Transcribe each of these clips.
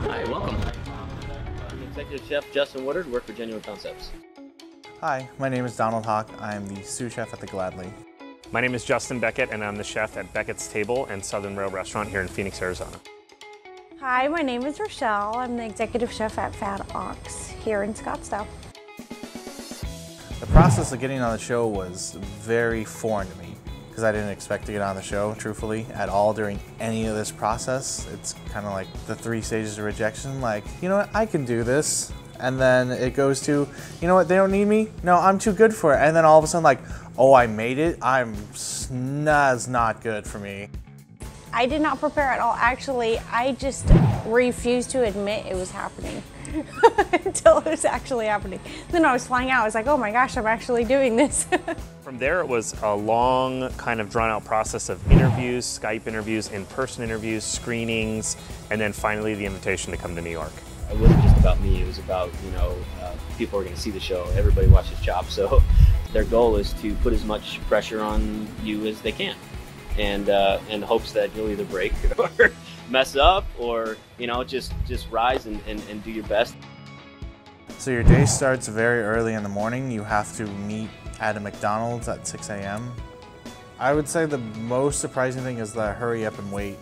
Hi, welcome. I'm Executive Chef Justin Woodard, work for Genuine Concepts. Hi, my name is Donald Hawk. I'm the sous chef at the Gladly. My name is Justin Beckett, and I'm the chef at Beckett's Table and Southern Rail Restaurant here in Phoenix, Arizona. Hi, my name is Rochelle. I'm the executive chef at Fat Ox here in Scottsdale. The process of getting on the show was very foreign to me because I didn't expect to get on the show, truthfully, at all during any of this process. It's kind of like the 3 stages of rejection, like, you know what, I can do this. And then it goes to, you know what, they don't need me? No, I'm too good for it. And then all of a sudden, like, oh, I made it? That's not good for me. I did not prepare at all. Actually, I just refused to admit it was happening until it was actually happening. Then I was flying out. I was like, oh my gosh, I'm actually doing this. From there, it was a long, kind of drawn-out process of interviews, Skype interviews, in-person interviews, screenings, and then finally the invitation to come to New York. It wasn't just about me, it was about, people are going to see the show. Everybody watches Chop, so their goal is to put as much pressure on you as they can. And in hopes that you'll either break or mess up or, just rise and do your best. So your day starts very early in the morning. You have to meet at a McDonald's at 6 a.m. I would say the most surprising thing is the hurry up and wait.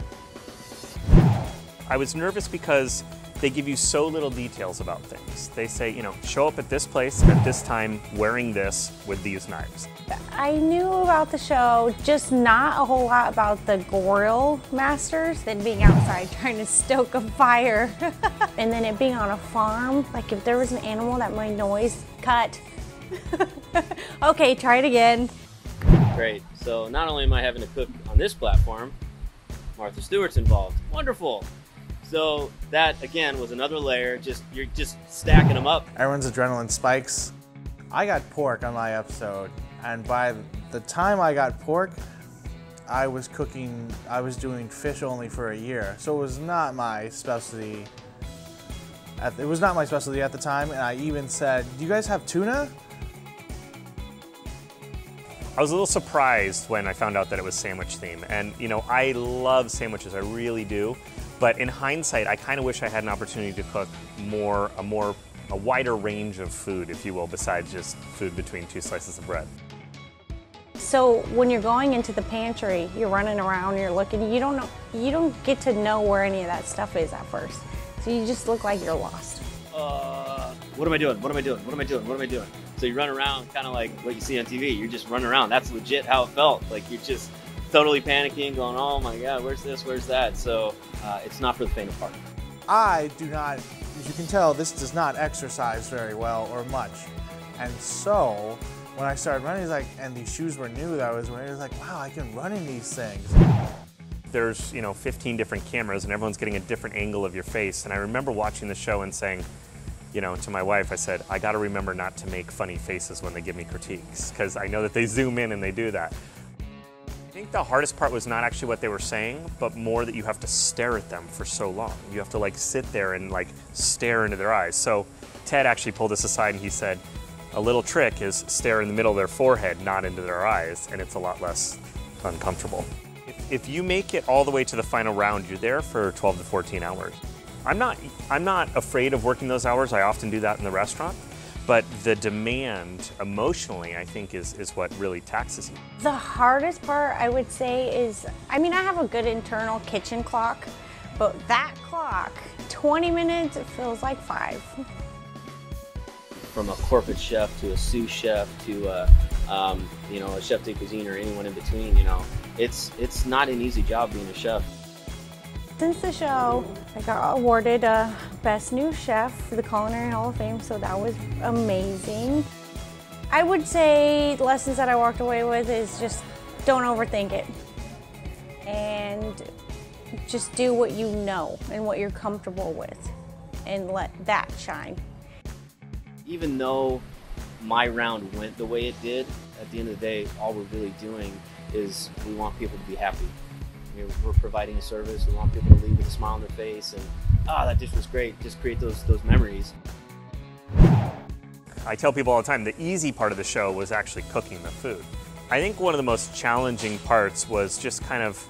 I was nervous because they give you so little details about things. They say, show up at this place at this time wearing this with these knives. I knew about the show, just not a whole lot about the grill masters than being outside trying to stoke a fire. And then it being on a farm, like if there was an animal that made noise, cut. Okay, try it again. Great. So not only am I having to cook on this platform, Martha Stewart's involved. Wonderful. So that, again, was another layer. You're just stacking them up. Everyone's adrenaline spikes. I got pork on my episode, and by the time I got pork, I was doing fish only for a year. So it was not my specialty. It was not my specialty at the time, and I even said, do you guys have tuna? I was a little surprised when I found out that it was sandwich theme. And, I love sandwiches, I really do. But in hindsight, I kind of wish I had an opportunity to cook a wider range of food, if you will, besides just food between 2 slices of bread. So when you're going into the pantry, you're running around, you're looking, you don't get to know where any of that stuff is at first. So you just look like you're lost. What am I doing? What am I doing? What am I doing? What am I doing? So you run around kind of like what you see on TV. You're just running around. That's legit how it felt. Like you're just totally panicking, going, oh my God, where's this, where's that? So it's not for the faint of heart. I do not, as you can tell, this does not exercise very well or much. And so when I started running, and these shoes were new that I was wearing, it was like, wow, I can run in these things. There's, 15 different cameras and everyone's getting a different angle of your face. And I remember watching the show and saying, to my wife, I said, I got to remember not to make funny faces when they give me critiques, because I know that they zoom in and they do that. I think the hardest part was not actually what they were saying, but more that you have to stare at them for so long. You have to sit there and stare into their eyes. So Ted actually pulled us aside and he said, a little trick is stare in the middle of their forehead, not into their eyes, and it's a lot less uncomfortable. If you make it all the way to the final round, you're there for 12 to 14 hours. I'm not afraid of working those hours. I often do that in the restaurant. But the demand emotionally, I think, is what really taxes you. The hardest part, I would say, is, I have a good internal kitchen clock, but that clock, 20 minutes, it feels like 5. From a corporate chef to a sous chef to a chef de cuisine or anyone in between, it's not an easy job being a chef. Since the show, I got awarded Best New Chef for the Culinary Hall of Fame, so that was amazing. I would say the lessons that I walked away with is just don't overthink it. And just do what you know and what you're comfortable with and let that shine. Even though my round went the way it did, at the end of the day, all we're really doing is we want people to be happy. We're providing a service. We want people to leave with a smile on their face and, that dish was great. Just create those memories. I tell people all the time, the easy part of the show was actually cooking the food. I think one of the most challenging parts was just kind of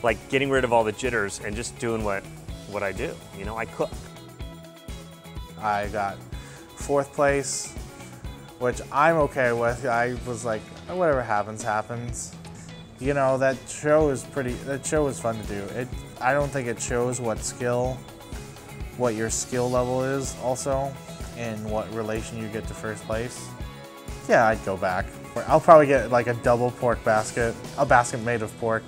like getting rid of all the jitters and just doing what what I do. You know, I cook. I got 4th place, which I'm okay with. I was like, whatever happens, happens. You know, that show was fun to do. I don't think it shows what your skill level is also, and what relation you get to 1st place. Yeah, I'd go back. I'll probably get like a double pork basket, a basket made of pork.